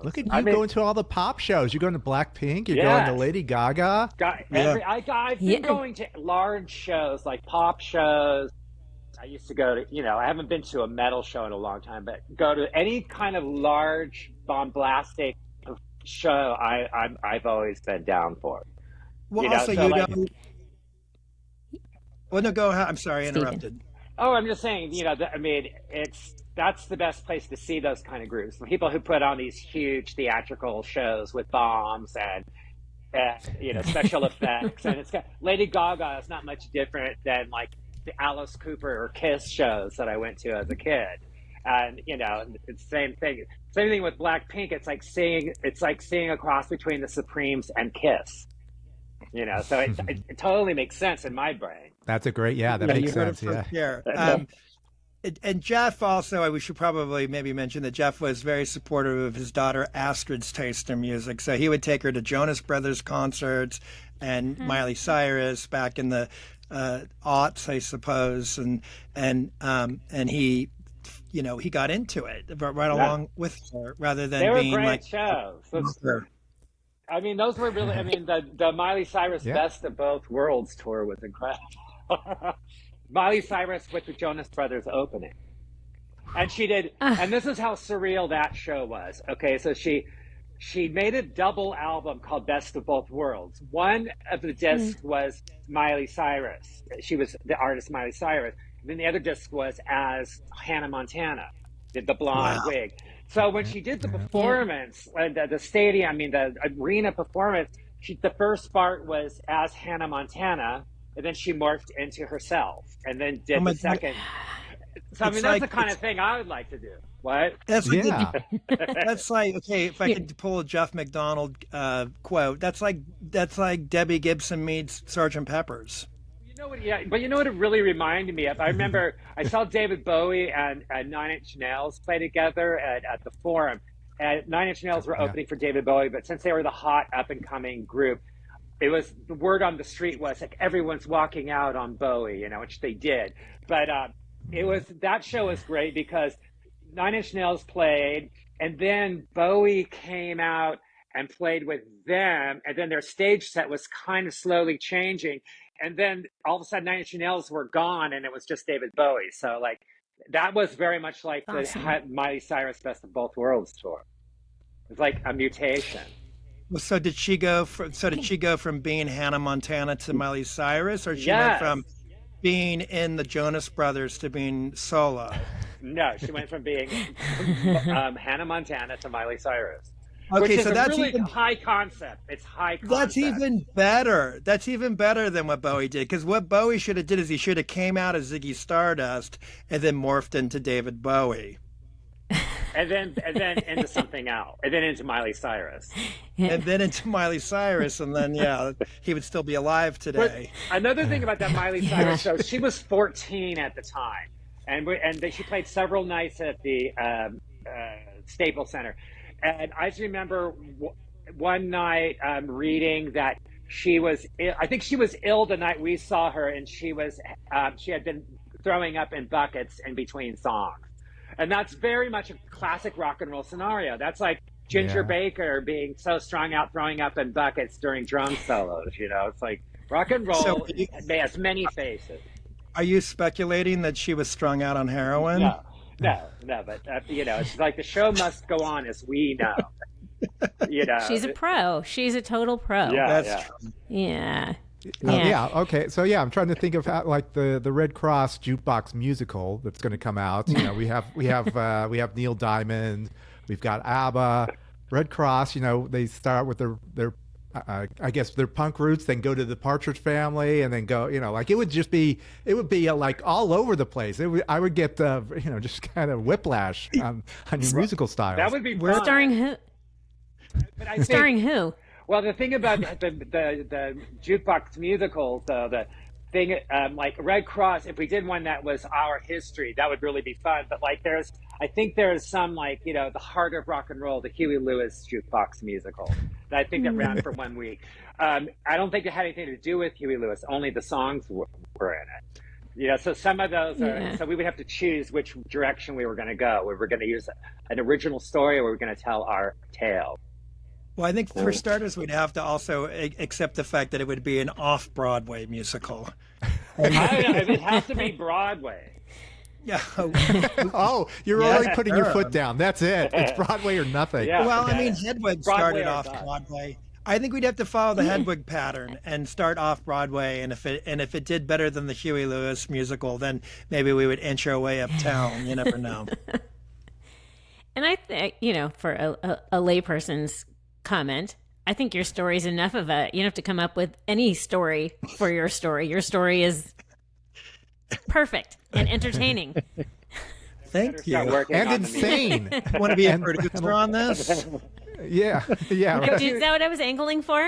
Look at you I mean, going to all the pop shows. You're going to Blackpink. You're going to Lady Gaga. I've been going to large shows, like pop shows. I used to go to, I haven't been to a metal show in a long time, but go to any kind of large bombastic show. I've always been down for. Well, You know, also so you like, don't. Well, no, go ahead. I'm sorry, I Steven. interrupted. oh, I'm just saying, that's the best place to see those kind of groups. The people who put on these huge theatrical shows with bombs and special effects, and it's got Lady Gaga is not much different than like the Alice Cooper or Kiss shows that I went to as a kid, and it's the same thing. Same thing with Blackpink. It's like seeing a cross between the Supremes and Kiss. So it totally makes sense in my brain. That's a great, that makes you heard sense. it from Pierre. And Jeff also, we should probably maybe mention that Jeff was very supportive of his daughter Astrid's taste in music. So he would take her to Jonas Brothers concerts and Miley Cyrus back in the aughts, I suppose, and he, he got into it right along with her rather than they were being great like shows. I mean, those were really. I mean, the Miley Cyrus Best of Both Worlds tour was incredible. Miley Cyrus with the Jonas Brothers opening, and she did. And this is how surreal that show was. Okay, so she made a double album called Best of Both Worlds. One of the discs was Miley Cyrus. She was the artist Miley Cyrus. And then the other disc was as Hannah Montana, did the blonde wig. So when she did the performance, the arena performance, the first part was as Hannah Montana, and then she morphed into herself, and then did the second. So I mean, that's the kind of thing I would like to do. What? That's like, that's like, okay, if I could pull a Jeff McDonald quote, that's like Debbie Gibson meets Sgt. Pepper's. But you know what it really reminded me of? I remember I saw David Bowie and Nine Inch Nails play together at the Forum. And Nine Inch Nails were opening for David Bowie, but since they were the hot up-and-coming group, it was the word on the street was like everyone's walking out on Bowie, which they did. But that show was great because Nine Inch Nails played, and then Bowie came out and played with them, and then their stage set was kind of slowly changing. And then all of a sudden, Nine Inch Nails were gone, and it was just David Bowie. So, like, that was very much like the Miley Cyrus Best of Both Worlds tour. It was like a mutation. Well, so did she go from being Hannah Montana to Miley Cyrus, or she went from being in the Jonas Brothers to being solo? No, she went from being Hannah Montana to Miley Cyrus. Okay, which is so a that's really even high concept. It's high concept. That's even better. That's even better than what Bowie did. Because what Bowie should have did is he should have came out as Ziggy Stardust and then morphed into David Bowie. And then into something else. And then into Miley Cyrus. And then into Miley Cyrus. And then, he would still be alive today. But another thing about that Miley Cyrus show, she was 14 at the time. And she played several nights at the Staples Center. And I just remember one night reading that she was ill. I think she was ill the night we saw her, and she had been throwing up in buckets in between songs. And that's very much a classic rock and roll scenario. That's like Ginger Baker being so strung out, throwing up in buckets during drum solos. It's like rock and roll has many faces. Are you speculating that she was strung out on heroin? No, but it's like the show must go on, as we know. She's a pro. She's a total pro. Yeah, that's true. Yeah. Okay. So I'm trying to think of how, like the Red Cross jukebox musical that's going to come out. We have Neil Diamond, we've got ABBA, Red Cross. They start with their I guess their punk roots, then go to the Partridge Family, and then go, like it would be like all over the place. I would get, just kind of whiplash on your musical styles. That would be fun. Starring who? Starring who? Well, the thing about the jukebox musicals, though, the thing like Red Cross, if we did one that was our history, that would really be fun. But like I think there's some like, the Heart of Rock and Roll, the Huey Lewis jukebox musical. I think that ran for 1 week. I don't think it had anything to do with Huey Lewis. Only the songs were in it. Yeah, so some of those are, so we would have to choose which direction we were going to go. We were going to use an original story, or we were going to tell our tale. Well, I think for starters, we'd have to also accept the fact that it would be an off-Broadway musical. It has to be Broadway. Yeah. Oh, you're already putting your foot down. That's it. It's Broadway or nothing. Yeah. Well, I mean, Hedwig started off Broadway. I think we'd have to follow the Hedwig pattern and start off Broadway. And if it did better than the Huey Lewis musical, then maybe we would inch our way uptown. You never know. And I think, for a layperson's comment, I think your story is enough of a. You don't have to come up with any story for your story. Your story is perfect and entertaining. Thank you. And insane. Want to be a producer on this? Yeah. Is that what I was angling for?